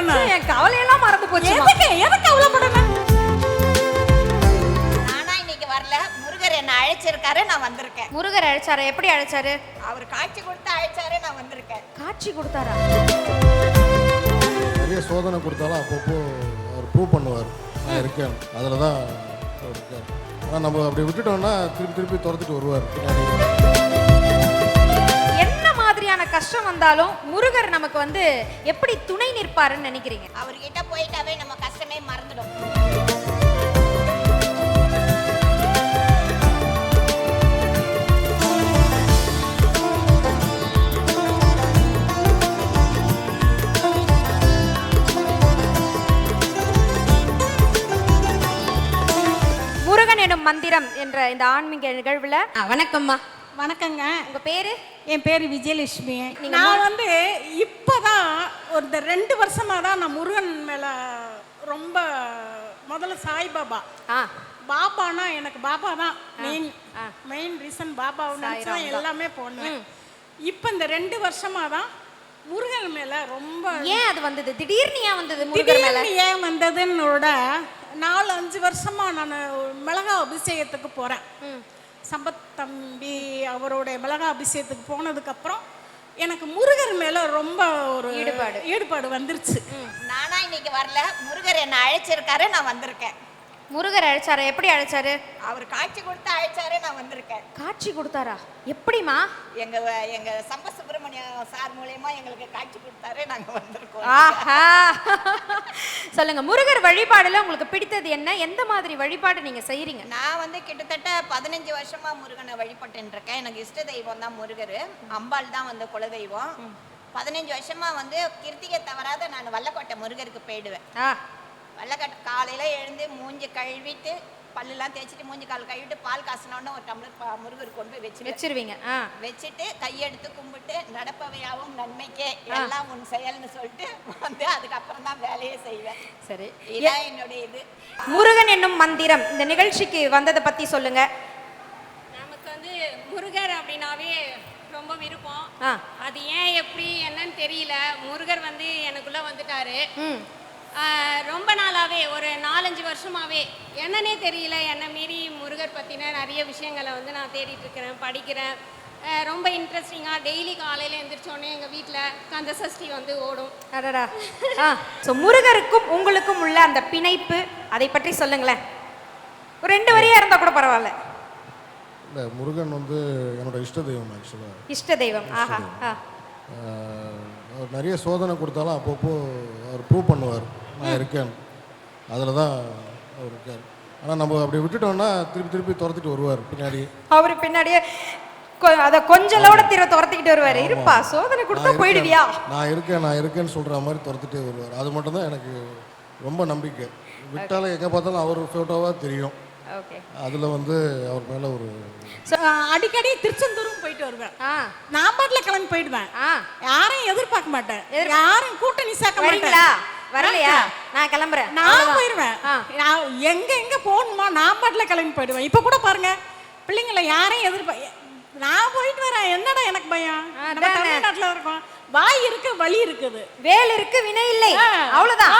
கவலைப்படணும்? என் கவலையெல்லாம் மறந்து போச்சு. எதுக்கு கவலைப்படணும்? நானா இன்னைக்கு வரல, முருகர் என்ன அழைச்சிருக்காரு, நான் வந்திருக்கேன். முருகர் அழைச்சாரா? எப்படி அழைச்சாரு? அவர் காட்சி கொடுத்து அழைச்சாரு, நான் வந்திருக்கேன். காட்சி கொடுத்தாரா? நிறைய சோதனை கொடுத்தாலும் அப்பப்போ அவர் ப்ரூவ் பண்ணுவார், நான் இருக்கேன். அதில் தான் அவர் இருக்கார். ஆனால் நம்ம அப்படி விட்டுட்டோம்னா திருப்பி துரத்துட்டு வருவார் பின்னாடி. என்ன மாதிரியான கஷ்டம் வந்தாலும் முருகர் நமக்கு வந்து எப்படி துணை நிற்பாருன்னு நினைக்கிறீங்க? அவர்கிட்ட போயிட்டாவே நம்ம கஷ்டமே மறந்துடும். முருகன் எனும் மந்திரம் என்ற இந்த ஆன்மீக நிகழ்வுல வணக்கம்மா. வணக்கங்க. உங்க பேரு? என் பேர் விஜயலட்சுமி. நான் வந்து இப்போதான் ஒரு 2 வருஷமாக தான் நான் முருகன் மேலே ரொம்ப முதல்ல சாய்பாபா. பாபானா எனக்கு பாபா தான் மெயின் ரீசன். பாபாவை எல்லாமே போனேன். இப்போ இந்த 2 வருஷமாக தான் முருகன் மேலே ரொம்ப. ஏன் அது வந்தது? திடீர்னு ஏன் வந்தது முருகன் மேல? ஏன் வந்ததுன்னோட 4-5 வருஷமா நான் மிளகா அபிஷேகத்துக்கு போகிறேன். சம்பத் தம்பி அவருடைய மிளகா அபிஷேகத்துக்கு போனதுக்கப்புறம் எனக்கு முருகர் மேலே ரொம்ப ஒரு ஈடுபாடு வந்துருச்சு. நானா இன்னைக்கு வரல, முருகர் என்ன அழைச்சிருக்காரு, நான் வந்திருக்கேன். முருகர் அழைச்சாரா? எப்படி அழைச்சாரு? அவர் காட்சி கொடுத்து அழைச்சாரு, நான் வந்திருக்கேன். காட்சி கொடுத்தாரா? எப்படிமா? எங்க சம்ப சுப்பிரமணியம் சார் மூலமா எங்களுக்கு காட்சி கொடுத்தாரு, நாங்க வந்திருக்கோம். ஆஹா, சொல்லுங்க. முருகர் வழிபாடுல உங்களுக்கு பிடித்தது என்ன? எந்த மாதிரி வழிபாடு நீங்க செய்யறீங்க? நான் வந்து கிட்டத்தட்ட 15 வருஷமா முருகனை வழிபட்டு இருக்கேன். எனக்கு இஷ்ட தெய்வம் தான் முருகர். அம்பாள் தான் வந்து குலதெய்வம். 15 வருஷமா வந்து கிருத்திகை தவறாத நான் வல்லக்கோட்டை முருகருக்கு போயிடுவேன். வல்லக்கோட்டை காலையில எழுந்து மூஞ்சி கழுவிட்டு பல்லுலாம் தேய்ச்சிட்டு மூஞ்சி கால் கழுவிட்டு பால் காசினோன்னு ஒரு டம்ளர் முருகர் கொண்டு போய் வச்சிருவீங்க. வச்சுட்டு கையெடுத்து கும்பிட்டு நடப்பவையாவும் நன்மைக்கே எல்லாம் உன் செயல்னு சொல்லிட்டு வந்து அதுக்கப்புறம் தான் வேலையே செய்வேன். சரி, இதான் என்னுடைய இது. முருகன் என்னும் மந்திரம் இந்த நிகழ்ச்சிக்கு வந்ததை பத்தி சொல்லுங்க. நமக்கு வந்து முருகர் அப்படின்னாவே ரொம்ப விருப்பம். அது ஏன் எப்படி என்னன்னு தெரியல, முருகர் வந்து எனக்குள்ள வந்துட்டாரு. ரொம்ப நாளாவே ஒரு 4-5 வருஷமாவே என்னன்னே தெரியல, என்ன மீறி முருகர் பற்றின நிறைய விஷயங்களை வந்து நான் தேடிட்டு இருக்கிறேன், படிக்கிறேன். ரொம்ப இன்ட்ரெஸ்டிங்காக டெய்லி காலையில் எழுந்திரிச்சோடனே எங்கள் வீட்டில் கந்த சஷ்டி வந்து ஓடும். அடடா. ஸோ முருகருக்கும் உங்களுக்கும் உள்ள அந்த பிணைப்பு அதை பற்றி சொல்லுங்களேன். ஒரு 2 வரியா இருந்தால் கூட பரவாயில்ல. இல்லை, முருகன் வந்து என்னோட இஷ்ட தெய்வம். ஆக்சுவலாக இஷ்ட தெய்வம். ஆஹா. அவர் நிறைய சோதனை கொடுத்தாலும் அப்பப்போ அவர் ப்ரூவ் பண்ணுவார், நான் இருக்கேன். அதில் தான் அவர் இருக்கார். ஆனால் நம்ம அப்படி விட்டுட்டோம்னா திருப்பி துரத்திட்டு வருவார் பின்னாடி. அவர் பின்னாடியே அதை கொஞ்சலோட துரத்திக்கிட்டு வருவார். இருப்பா, சோதனை கொடுத்தா போயிடுவியா? நான் இருக்கேன்னு சொல்கிற மாதிரி துரத்திட்டே வருவார். அது மட்டும்தான் எனக்கு ரொம்ப நம்பிக்கை. விட்டாலும் எங்கே பார்த்தாலும் அவர் ஃபோட்டோவாக தெரியும். அதில் வந்து அவர் மேலே ஒரு அடிக்கடி திருச்செந்தூரும் போயிட்டு வருவேன். நான் பாட்டில் கிளம்பி போயிடுவேன். யாரையும் எதிர்பார்க்க மாட்டேன், யாரும் கூட்டணி சேர்க்க மாட்டேன். வரலையா? நான் கிளம்புறேன், நான் போயிடுவேன். எங்க போகணுமா நான் பாட்டில் கிளம்பி போயிடுவேன். இப்போ கூட பாருங்க, பிள்ளைங்களை யாரையும் நான் போயிட்டு வரேன். என்னடா எனக்கு பயம்? தமிழ்நாட்டில் இருக்கோம், வாய் இருக்கு வலி இருக்குது, வேல் இருக்கு வினை இல்லை, அவ்வளவுதான்.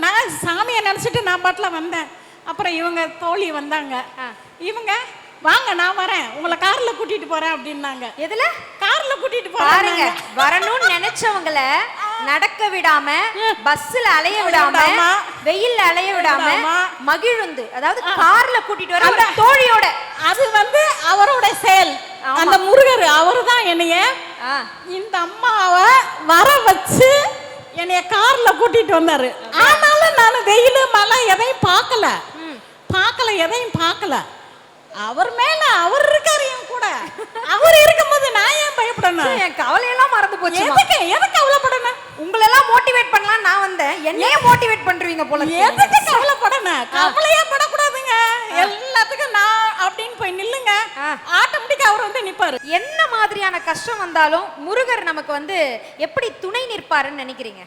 நான் சாமியை நினைச்சிட்டு நான் பாட்டில் வந்தேன். அப்புறம் இவங்க தோழி வந்தாங்க. இவங்க வாங்க நான் வரேன், உங்களை கார்ல கூட்டிட்டு போறேன் அப்படின்னாங்க. எதுல? கார்ல கூட்டிட்டு போறாங்க. வரணும்னு நினைச்சவங்கள நடக்க விடாம, பஸ்ல அலைய விடாம, வெயில்ல அலைய விடாம, மகிழுந்து அதாவது கார்ல கூட்டிட்டு வர அந்த தோழியோட. அது வந்து அவரோட செயல். அந்த முருகர் அவரு தான் என்னைய இந்த அம்மாவை வர வச்சு என்னைய கார்ல கூட்டிட்டு வந்தாரு. ஆனாலும் நான் வெயில் மழை எதையும் பார்க்கல, எதையும் பார்க்கல. அவர் மேல அவர் இருக்காரு, என் கூட அவர் இருக்கும்போது நான் ஏன் பயப்படணும்? என் கவலையெல்லாம் மறந்து போச்சு. எதுக்கு கவலைப்படணும்? உங்களெல்லாம் மோட்டிவேட் பண்ணலாம் நான் வந்தேன், என்னையே மோட்டிவேட் பண்றீங்க போல. எதுக்கு கவலைப்படணும்? கவலையே படக்கூடாதுங்க. எல்லாத்துக்கும் நான் அப்படின்னு போய் நில்லுங்க, ஆட்டோமேட்டிக்கா அவர் வந்து நிப்பாரு. என்ன மாதிரியான கஷ்டம் வந்தாலும் முருகர் நமக்கு வந்து எப்படி துணை நிற்பாருன்னு நினைக்கிறீங்க?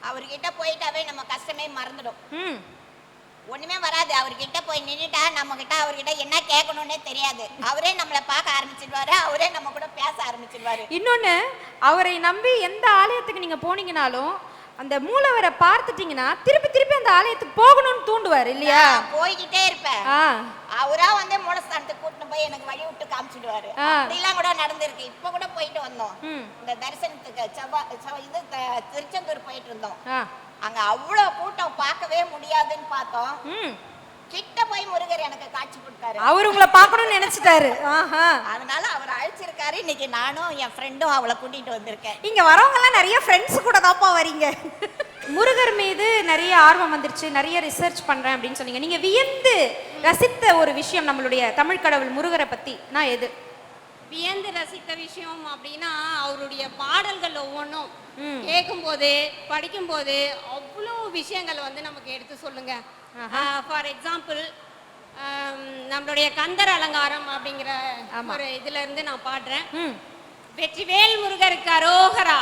அவர்கிட்ட போயிட்டாவே நம்ம கஷ்டமே மறந்துடும். ஒண்ணுமே வராது. அவர்கிட்ட போய் நின்றுட்டா நம்ம கிட்ட அவர்கிட்ட என்ன கேட்கணும்னே தெரியாது. அவரே நம்மளை பார்க்க ஆரம்பிச்சிடுவாரு, அவரே நம்ம கூட பேச ஆரம்பிச்சிடுவாரு. இன்னொன்னு, அவரை நம்பி எந்த ஆலயத்துக்கு நீங்க போனீங்கனாலும் அந்த மூலவரை பார்த்துட்டீங்கன்னா திருப்பி திருப்பி அந்த ஆலயத்துக்கு போகணும்னு தூண்டுவார் இல்லையா? போய்கிட்டே இருப்பேன். அவரா வந்து மூலஸ்தானத்துக்கு கூட்டிட்டு போய் எனக்கு வழி விட்டு காமிச்சிடுவாரு. அப்படிலாம் கூட நடந்திருக்கு. இப்ப கூட போயிட்டு வந்தோம் இந்த தரிசனத்துக்கு. இது திருச்செந்தூர் போயிட்டு இருந்தோம். அங்க அவ்வளவு கூட்டம், பார்க்கவே முடியாதுன்னு பார்த்தோம். கிட்ட போய் முருகர் எனக்கு காட்சி கொடுத்தாரு. அவர் உங்களை பார்க்கணும்னு நினைச்சிட்டாரு. அதனால அவர் அழைச்சிருக்காரு. இன்னைக்கு நானும் என் ஃப்ரெண்டும் அவளை கூட்டிட்டு வந்திருக்கேன். இங்க வரவங்க எல்லாம் நிறைய ஃப்ரெண்ட்ஸ் கூட தான்ப்பா வரீங்க. முருகர் மீது நிறைய ஆர்வம் வந்துருச்சு, நிறைய ரிசர்ச் பண்றேன் அப்படின்னு சொன்னீங்க. நீங்க வியந்து ரசித்த ஒரு விஷயம் நம்மளுடைய தமிழ் கடவுள் முருகரை பத்தி நான் எது வியந்து ரசித்த விஷயம் அப்படின்னா, அவருடைய பாடல்கள் ஒவ்வொன்றும் கேட்கும்போது படிக்கும்போது அவ்வளோ விஷயங்கள் வந்து நமக்கு எடுத்து சொல்லுங்க. ஃபார் எக்ஸாம்பிள், நம்மளுடைய கந்தர் அலங்காரம் அப்படிங்கிற ஒரு இதுல இருந்து நான் பாடுறேன். வெற்றிவேல் முருகருக்கு அரோகரா,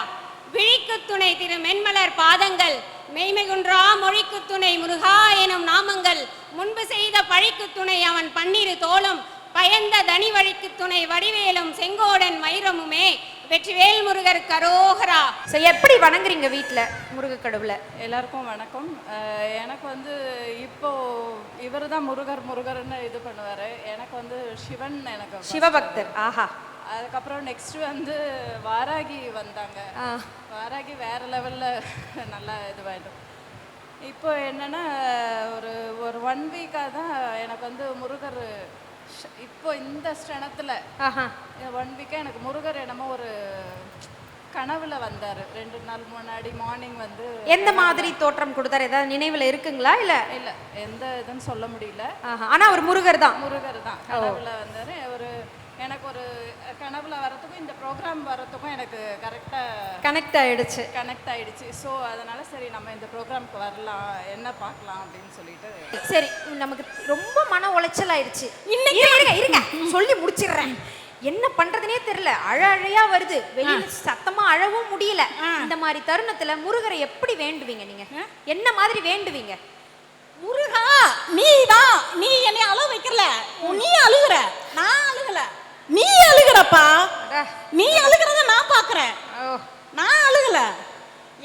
விழிக்கு துணை திரு மென்மலர் பாதங்கள், மெய்மைகுன்றா மொழிக்கு துணை முருகா எனும் நாமங்கள், முன்பு செய்த பழிக்கு துணை அவன் பன்னிரு தோளும், பயந்த தனி வழிக்கு துணை வடிவேலும் செங்கோடன் வைரமுமே, வெற்றிவேல் முருகருக்கு அரோகரா. ஸோ எப்படி வணங்குறீங்க வீட்டில் முருக கடவுளை? எல்லாருக்கும் வணக்கம். எனக்கு வந்து இப்போ இவர் தான் முருகர்னு இது பண்ணுவார். எனக்கு வந்து சிவன், எனக்கு சிவபக்தர். ஆஹா. அதுக்கப்புறம் நெக்ஸ்ட் வந்து வாராகி வந்தாங்க. வாராகி வேற லெவலில் நல்லா இதுவாயிடும். இப்போ என்னன்னா ஒரு 1 வீக்காக தான் எனக்கு வந்து முருகர், இப்போ இந்த ஸ்டனத்தில் 1 வீக்காக எனக்கு முருகர் என்னமோ ஒரு கனவுல வந்தாரு. 2 நாள் முன்னாடி மார்னிங் வந்து. எந்த மாதிரி தோற்றம் கொடுத்தாரு? ஏதாவது நினைவுல இருக்குங்களா? இல்ல எந்த இதுன்னு சொல்ல முடியல. ஆனா ஒரு முருகர் தான். கனவுல வந்தாரு. எனக்கு ஒரு கனவுல வரதுக்கும் இந்த ப்ரோக்ராம் வரதுக்கும் எனக்கு கனெக்ட் ஆயிடுச்சு. ஸோ அதனால சரி நம்ம இந்த ப்ரோக்ராம்க்கு வரலாம், என்ன பார்க்கலாம் அப்படின்னு சொல்லிட்டு. சரி, நமக்கு ரொம்ப மன உளைச்சல் ஆயிடுச்சு. இருங்க சொல்லி முடிச்சிடுறேன். என்ன பண்றதுனே தெரியல, அழையா வருது, வெளியில சத்தமா அழவும் முடியல. இந்த மாதிரி தருணத்துல முருகரை எப்படி வேண்டுவீங்க? நீங்க என்ன மாதிரி வேண்டுவீங்க? முருகா, நீ என்னை அழ வைக்கல, நீ அழுகுற, நான் அழுகல, நீ அழுகுறப்பா. நீ அழுகிறத நான் பாக்குறேன், நான் அழுகல.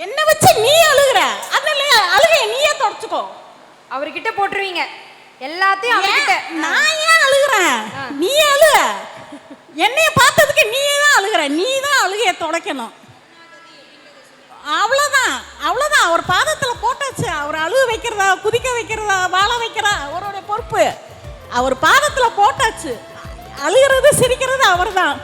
என்ன வச்சு நீ அழுகுற, அதனால அழுகைய நீயே தொடச்சுக்கோ. அவர்கிட்ட போட்டுருவீங்க எல்லாத்தையும் அவர்கிட்ட. நான் ஏன் அழுகுறேன்? நீ அழுக. என்னைய பார்த்ததுக்கு நீயே தான் அழுகுற, நீ தான் அழுகைய தொடக்கணும். அவ்வளோதான். அவர் பாதத்துல போட்டாச்சு. அவர் அழுக வைக்கிறதா, குதிக்க வைக்கிறதா, வாழ வைக்கிறா அவருடைய பொறுப்பு. அவர் பாதத்துல போட்டாச்சு. அழுகிறது சிரிக்கிறது அவர் தான்.